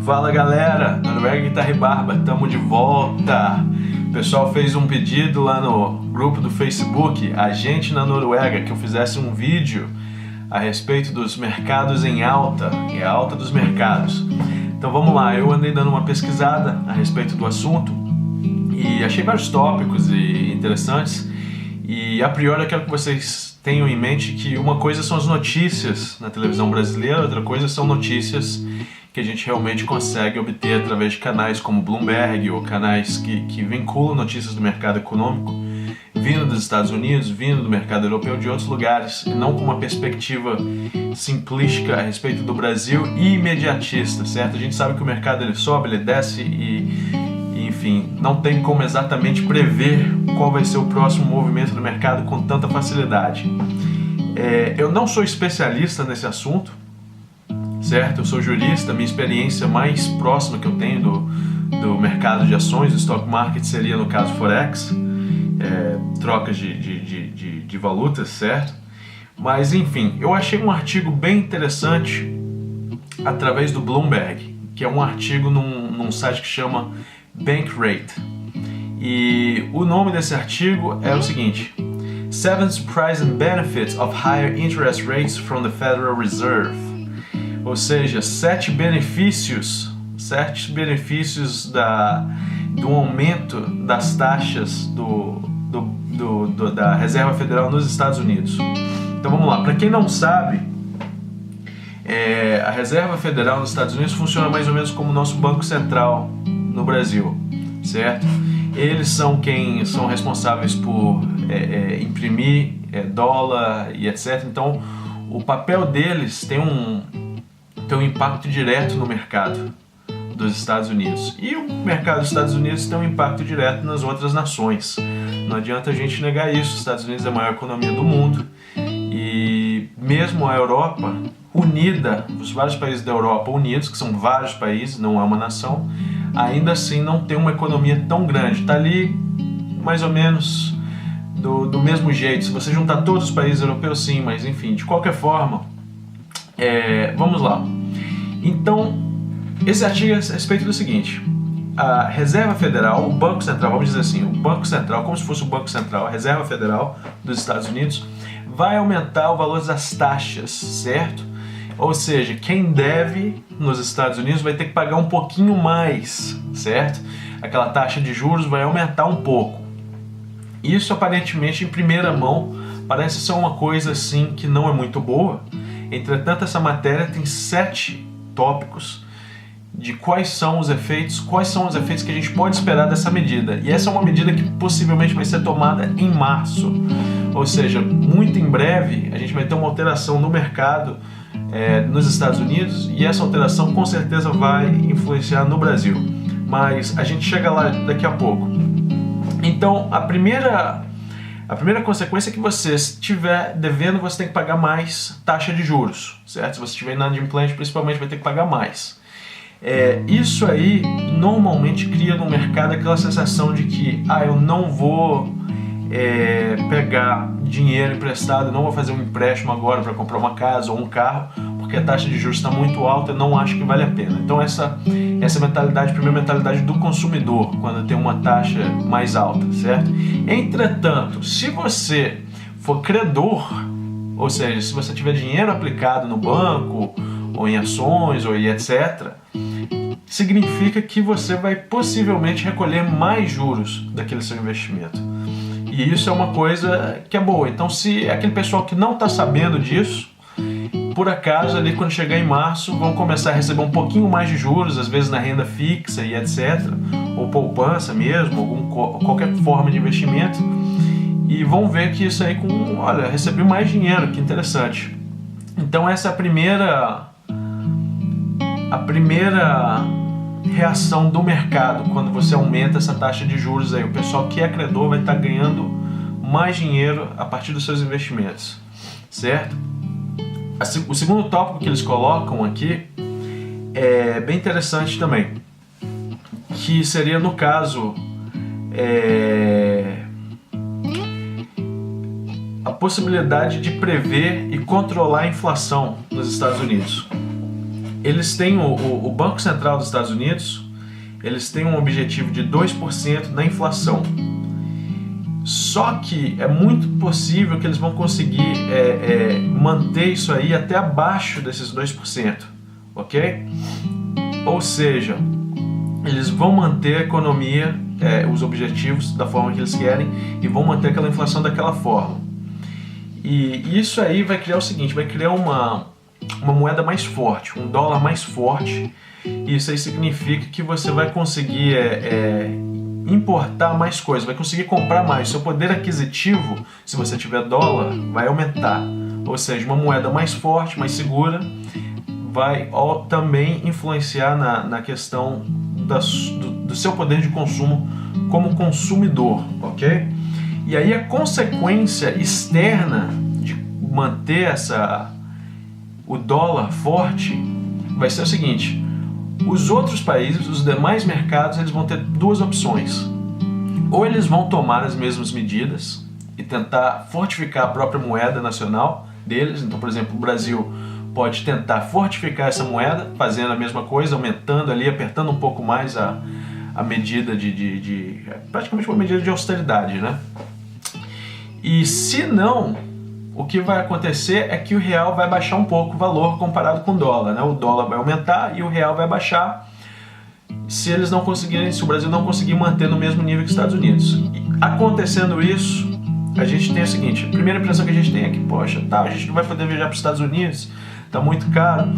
Fala galera, Noruega Guitarra e Barba, tamo de volta. O pessoal fez um pedido lá no grupo do Facebook, a gente na Noruega, que eu fizesse um vídeo a respeito dos mercados em alta e a alta dos mercados. Então vamos lá, eu andei dando uma pesquisada a respeito do assunto e achei vários tópicos interessantes, e a priori eu quero que vocês tenham em mente que uma coisa são as notícias na televisão brasileira, outra coisa são notícias que a gente realmente consegue obter através de canais como Bloomberg ou canais que vinculam notícias do mercado econômico vindo dos Estados Unidos, vindo do mercado europeu, de outros lugares, e não com uma perspectiva simplística a respeito do Brasil e imediatista, certo? A gente sabe que o mercado ele sobe, ele desce e enfim, não tem como exatamente prever qual vai ser o próximo movimento do mercado com tanta facilidade. Eu não sou especialista nesse assunto, certo? Eu sou jurista, minha experiência mais próxima que eu tenho do mercado de ações, do stock market, seria no caso Forex, trocas de valutas, certo? Mas enfim, eu achei um artigo bem interessante através do Bloomberg, que é um artigo num site que chama Bankrate. E o nome desse artigo é o seguinte: 7 Surprising Benefits of Higher Interest Rates from the Federal Reserve. Ou seja, 7 benefícios do aumento das taxas da Reserva Federal nos Estados Unidos. Então vamos lá, para quem não sabe, a Reserva Federal nos Estados Unidos funciona mais ou menos como o nosso Banco Central no Brasil, certo? Eles são quem são responsáveis por imprimir dólar e etc. Então o papel deles tem um impacto direto no mercado dos Estados Unidos. E o mercado dos Estados Unidos tem um impacto direto nas outras nações. Não adianta a gente negar isso. Os Estados Unidos é a maior economia do mundo. E mesmo a Europa unida, os vários países da Europa unidos, que são vários países, não é uma nação, ainda assim não tem uma economia tão grande. Está ali mais ou menos do mesmo jeito. Se você juntar todos os países europeus, sim, mas enfim, de qualquer forma, vamos lá. Então, esse artigo é a respeito do seguinte: a Reserva Federal, o Banco Central, vamos dizer assim, o Banco Central, como se fosse o Banco Central, a Reserva Federal dos Estados Unidos, vai aumentar o valor das taxas, certo? Ou seja, quem deve nos Estados Unidos vai ter que pagar um pouquinho mais, certo? Aquela taxa de juros vai aumentar um pouco. Isso aparentemente, em primeira mão, parece ser uma coisa assim que não é muito boa. Entretanto, essa matéria tem 7 tópicos de quais são os efeitos que a gente pode esperar dessa medida. E essa é uma medida que possivelmente vai ser tomada em março. Ou seja, muito em breve a gente vai ter uma alteração no mercado nos Estados Unidos, e essa alteração com certeza vai influenciar no Brasil. Mas a gente chega lá daqui a pouco. Então, a primeira consequência é que você estiver devendo, você tem que pagar mais taxa de juros, certo? Se você estiver inadimplente, principalmente, vai ter que pagar mais. Isso aí normalmente cria no mercado aquela sensação de que eu não vou pegar dinheiro emprestado, não vou fazer um empréstimo agora para comprar uma casa ou um carro, porque a taxa de juros está muito alta, eu não acho que vale a pena. Então essa mentalidade, a primeira mentalidade do consumidor, quando tem uma taxa mais alta, certo? Entretanto, se você for credor, ou seja, se você tiver dinheiro aplicado no banco, ou em ações, ou em etc., significa que você vai possivelmente recolher mais juros daquele seu investimento. E isso é uma coisa que é boa. Então, se aquele pessoal que não está sabendo disso, por acaso, ali quando chegar em março, vão começar a receber um pouquinho mais de juros, às vezes na renda fixa e etc., ou poupança mesmo, qualquer forma de investimento, e vão ver que isso aí recebi mais dinheiro, que interessante. Então essa é a primeira reação do mercado quando você aumenta essa taxa de juros aí. O pessoal que é credor vai estar ganhando mais dinheiro a partir dos seus investimentos, certo? O segundo tópico que eles colocam aqui é bem interessante também, que seria, no caso, a possibilidade de prever e controlar a inflação nos Estados Unidos. eles têm o Banco Central dos Estados Unidos, eles têm um objetivo de 2% na inflação. Só que é muito possível que eles vão conseguir manter isso aí até abaixo desses 2%, ok? Ou seja, eles vão manter a economia, os objetivos da forma que eles querem e vão manter aquela inflação daquela forma. E isso aí vai criar o seguinte, vai criar uma moeda mais forte, um dólar mais forte. Isso aí significa que você vai conseguir importar mais coisas, vai conseguir comprar mais. Seu poder aquisitivo, se você tiver dólar, vai aumentar. Ou seja, uma moeda mais forte, mais segura, vai também influenciar na questão do seu poder de consumo como consumidor, ok? E aí a consequência externa de manter o dólar forte vai ser o seguinte: os outros países, os demais mercados, eles vão ter duas opções. Ou eles vão tomar as mesmas medidas e tentar fortificar a própria moeda nacional deles. Então, por exemplo, o Brasil pode tentar fortificar essa moeda, fazendo a mesma coisa, aumentando ali, apertando um pouco mais a medida praticamente uma medida de austeridade, né? E se não, o que vai acontecer é que o real vai baixar um pouco o valor comparado com o dólar, né? O dólar vai aumentar e o real vai baixar se o Brasil não conseguir manter no mesmo nível que os Estados Unidos. E acontecendo isso, a gente tem o seguinte: a primeira impressão que a gente tem é que, poxa, a gente não vai poder viajar para os Estados Unidos, tá muito caro,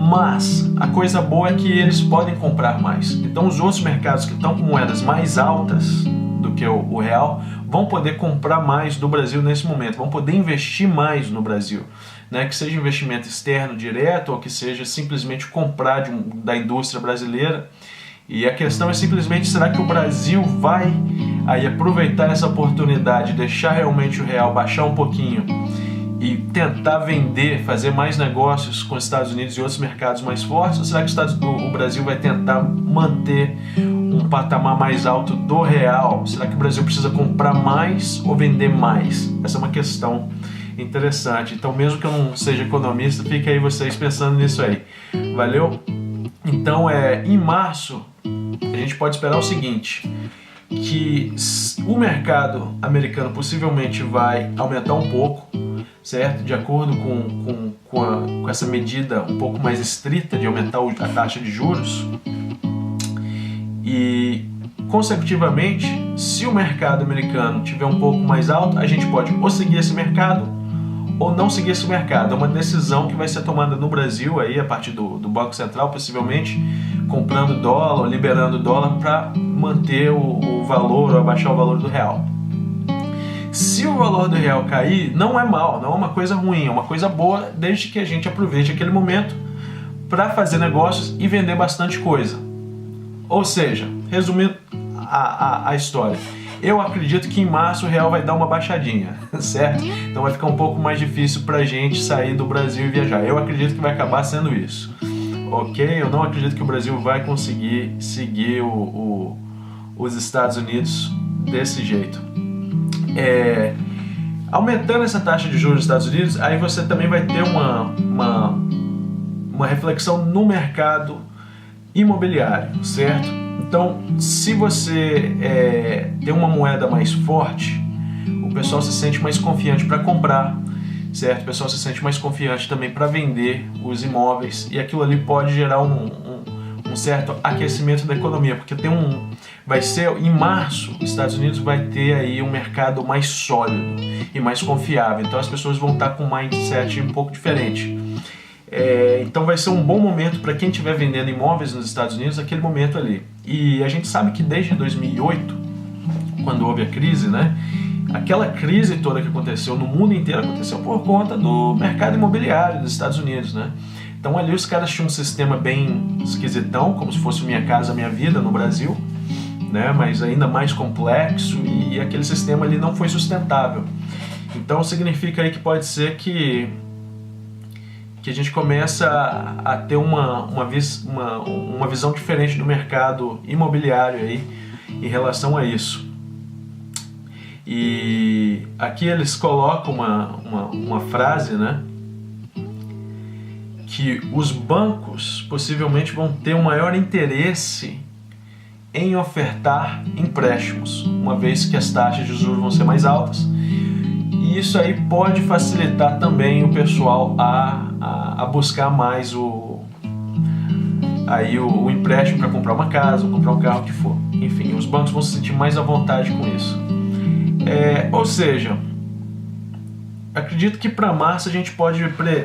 mas a coisa boa é que eles podem comprar mais. Então os outros mercados que estão com moedas mais altas do que o real vão poder comprar mais do Brasil nesse momento, vão poder investir mais no Brasil, né? Que seja investimento externo direto ou que seja simplesmente comprar da indústria brasileira. E a questão é simplesmente, será que o Brasil vai aí aproveitar essa oportunidade, deixar realmente o real baixar um pouquinho e tentar vender, fazer mais negócios com os Estados Unidos e outros mercados mais fortes? Ou será que o Brasil vai tentar manter um patamar mais alto do real? Será que o Brasil precisa comprar mais ou vender mais? Essa é uma questão interessante. Então, mesmo que eu não seja economista, fica aí vocês pensando nisso aí. Valeu? Então, em março, a gente pode esperar o seguinte: que o mercado americano possivelmente vai aumentar um pouco, certo? De acordo com essa medida um pouco mais estrita de aumentar a taxa de juros. E, consecutivamente, se o mercado americano tiver um pouco mais alto, a gente pode ou seguir esse mercado ou não seguir esse mercado. É uma decisão que vai ser tomada no Brasil aí, a partir do Banco Central, possivelmente comprando dólar ou liberando dólar para manter o valor ou abaixar o valor do real. Se o valor do real cair, não é mal, não é uma coisa ruim, é uma coisa boa, desde que a gente aproveite aquele momento para fazer negócios e vender bastante coisa. Ou seja, resumindo a história, eu acredito que em março o real vai dar uma baixadinha, certo? Então vai ficar um pouco mais difícil para a gente sair do Brasil e viajar. Eu acredito que vai acabar sendo isso, ok? Eu não acredito que o Brasil vai conseguir seguir os Estados Unidos desse jeito. Aumentando essa taxa de juros dos Estados Unidos, aí você também vai ter uma reflexão no mercado imobiliário, certo? Então, se você tem uma moeda mais forte, o pessoal se sente mais confiante para comprar, certo? O pessoal se sente mais confiante também para vender os imóveis, e aquilo ali pode gerar um certo aquecimento da economia, porque vai ser em março, os Estados Unidos vai ter aí um mercado mais sólido e mais confiável, então as pessoas vão estar com um mindset um pouco diferente. Então vai ser um bom momento para quem estiver vendendo imóveis nos Estados Unidos, aquele momento ali. E a gente sabe que desde 2008, quando houve a crise, né, aquela crise toda que aconteceu no mundo inteiro aconteceu por conta do mercado imobiliário dos Estados Unidos, né? Então ali os caras tinham um sistema bem esquisitão, como se fosse Minha Casa Minha Vida no Brasil, né? Mas ainda mais complexo, e aquele sistema ali não foi sustentável. Então significa aí que pode ser que a gente começa a ter uma visão diferente do mercado imobiliário aí em relação a isso. E aqui eles colocam uma frase, né, que os bancos possivelmente vão ter um maior interesse em ofertar empréstimos, uma vez que as taxas de juros vão ser mais altas, e isso aí pode facilitar também o pessoal a buscar mais o empréstimo para comprar uma casa, ou comprar um carro, o que for. Enfim, os bancos vão se sentir mais à vontade com isso. Ou seja, acredito que para março a gente pode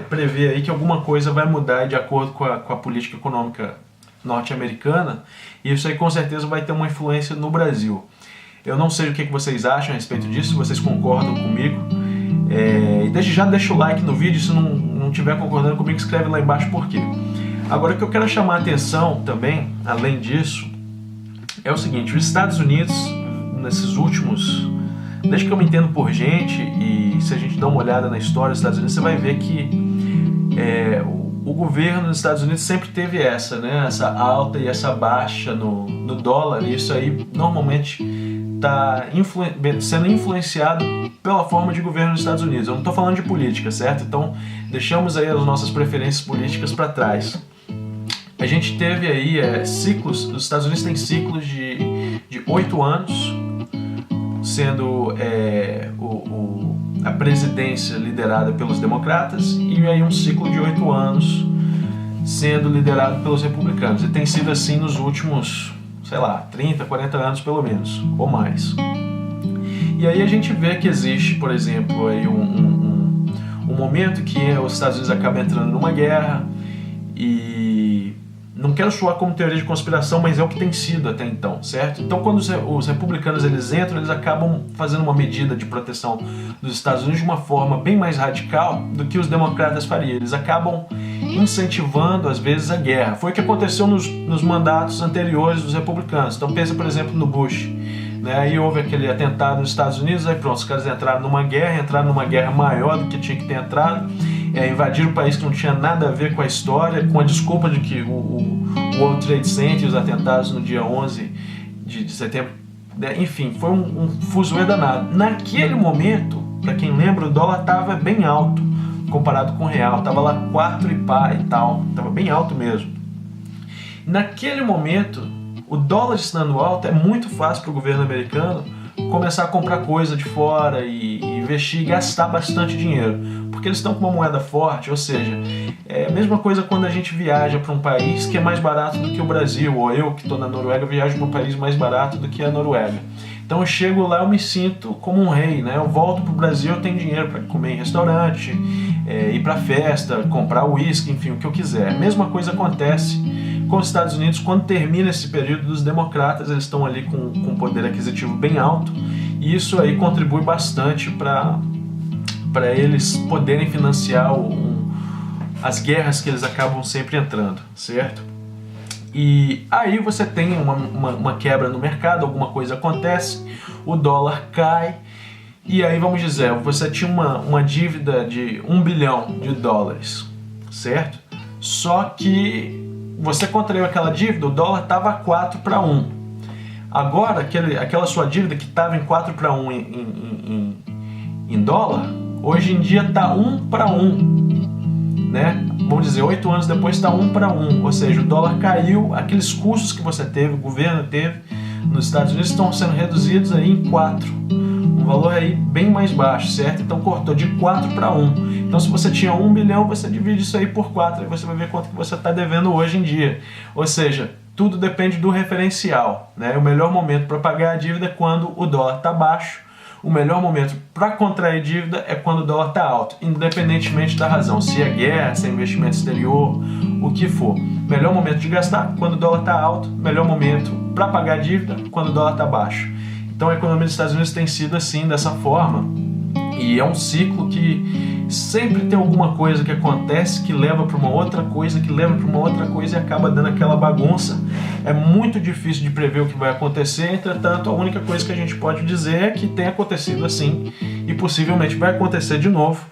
prever aí que alguma coisa vai mudar de acordo com a política econômica norte-americana, e isso aí com certeza vai ter uma influência no Brasil. Eu não sei o que vocês acham a respeito disso, se vocês concordam comigo. E deixa o like no vídeo, se não estiver concordando comigo, escreve lá embaixo por quê. Agora, o que eu quero chamar a atenção também, além disso, é o seguinte: os Estados Unidos, nesses últimos... Desde que eu me entendo por gente, e se a gente dá uma olhada na história dos Estados Unidos, você vai ver que o governo dos Estados Unidos sempre teve essa alta e essa baixa no dólar, e isso aí normalmente está sendo influenciado pela forma de governo dos Estados Unidos. Eu não estou falando de política, certo? Então, deixamos aí as nossas preferências políticas para trás. A gente teve aí ciclos, os Estados Unidos têm ciclos de 8 anos, sendo a presidência liderada pelos democratas, e aí um ciclo de 8 anos sendo liderado pelos republicanos. E tem sido assim nos últimos, 30, 40 anos pelo menos, ou mais. E aí a gente vê que existe, por exemplo, aí um momento que os Estados Unidos acabam entrando numa guerra, e não quero soar como teoria de conspiração, mas é o que tem sido até então, certo? Então, quando os republicanos eles entram, eles acabam fazendo uma medida de proteção dos Estados Unidos de uma forma bem mais radical do que os democratas fariam. Eles acabam incentivando, às vezes, a guerra. Foi o que aconteceu nos mandatos anteriores dos republicanos. Então, pensa, por exemplo, no Bush. Aí houve aquele atentado nos Estados Unidos, aí pronto, os caras entraram numa guerra maior do que tinha que ter entrado, invadiram o país que não tinha nada a ver com a história, com a desculpa de que o World Trade Center e os atentados no dia 11 de setembro, enfim, foi um fuzuê danado. Naquele momento, para quem lembra, o dólar estava bem alto comparado com o real, estava lá 4 e pá e tal, estava bem alto mesmo. Naquele momento, o dólar estando alto, é muito fácil para o governo americano começar a comprar coisa de fora e investir e gastar bastante dinheiro, porque eles estão com uma moeda forte. Ou seja, é a mesma coisa quando a gente viaja para um país que é mais barato do que o Brasil, ou eu que estou na Noruega viajo para um país mais barato do que a Noruega. Então eu chego lá, eu me sinto como um rei, Eu volto para o Brasil, eu tenho dinheiro para comer em restaurante, ir para festa, comprar uísque, enfim, o que eu quiser. A mesma coisa acontece com os Estados Unidos quando termina esse período dos democratas. Eles estão ali com um poder aquisitivo bem alto, e isso aí contribui bastante para eles poderem financiar as guerras que eles acabam sempre entrando, certo? E aí você tem uma quebra no mercado, alguma coisa acontece, o dólar cai, e aí vamos dizer, você tinha uma dívida de $1 bilhão, certo? Só que você contraiu aquela dívida, o dólar estava 4 para 1. Agora, aquela sua dívida que estava em 4 para 1 em dólar, hoje em dia está 1 para 1. Vamos dizer, 8 anos depois está 1 para 1. Ou seja, o dólar caiu, aqueles custos que você teve, o governo teve nos Estados Unidos, estão sendo reduzidos aí em 4. Um valor aí bem mais baixo, certo? Então cortou de 4 para 1. Então, se você tinha 1 bilhão, você divide isso aí por 4, e você vai ver quanto que você está devendo hoje em dia. Ou seja, tudo depende do referencial, O melhor momento para pagar a dívida é quando o dólar está baixo. O melhor momento para contrair dívida é quando o dólar está alto, independentemente da razão, se é guerra, se é investimento exterior, o que for. Melhor momento de gastar quando o dólar está alto, melhor momento para pagar a dívida quando o dólar está baixo. Então, a economia dos Estados Unidos tem sido assim, dessa forma, e é um ciclo que sempre tem alguma coisa que acontece que leva para uma outra coisa, que leva para uma outra coisa, e acaba dando aquela bagunça. É muito difícil de prever o que vai acontecer. Entretanto, a única coisa que a gente pode dizer é que tem acontecido assim, e possivelmente vai acontecer de novo,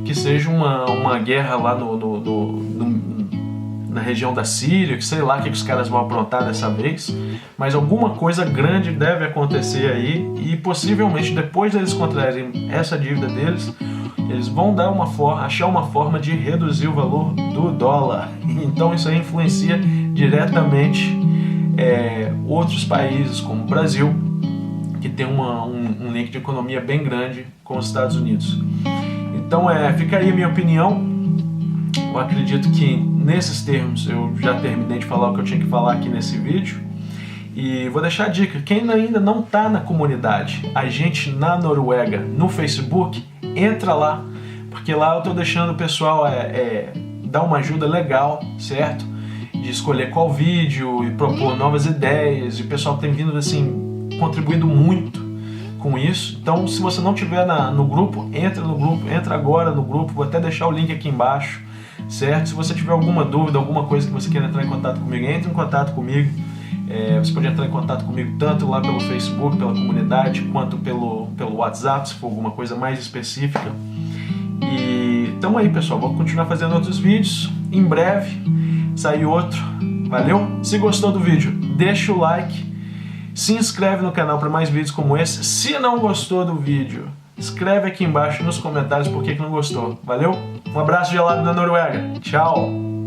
que seja uma guerra lá na região da Síria, que sei lá o que os caras vão aprontar dessa vez, mas alguma coisa grande deve acontecer aí, e possivelmente depois deles contraírem essa dívida deles, eles vão dar achar uma forma de reduzir o valor do dólar. Então isso aí influencia diretamente outros países, como o Brasil, que tem um link de economia bem grande com os Estados Unidos. Então fica aí a minha opinião. Eu acredito que nesses termos eu já terminei de falar o que eu tinha que falar aqui nesse vídeo. E vou deixar a dica, quem ainda não está na comunidade, a gente na Noruega, no Facebook, entra lá, porque lá eu estou deixando o pessoal dar uma ajuda legal, certo? De escolher qual vídeo e propor novas ideias, e o pessoal tem vindo assim, contribuindo muito com isso. Então se você não estiver no grupo, entra agora no grupo, vou até deixar o link aqui embaixo, certo? Se você tiver alguma dúvida, alguma coisa que você queira entrar em contato comigo, entre em contato comigo. Você pode entrar em contato comigo tanto lá pelo Facebook, pela comunidade, quanto pelo WhatsApp, se for alguma coisa mais específica. E tamo aí, pessoal, vou continuar fazendo outros vídeos. Em breve sai outro. Valeu? Se gostou do vídeo, deixa o like, se inscreve no canal para mais vídeos como esse. Se não gostou do vídeo, escreve aqui embaixo nos comentários por que não gostou. Valeu? Um abraço gelado da Noruega. Tchau!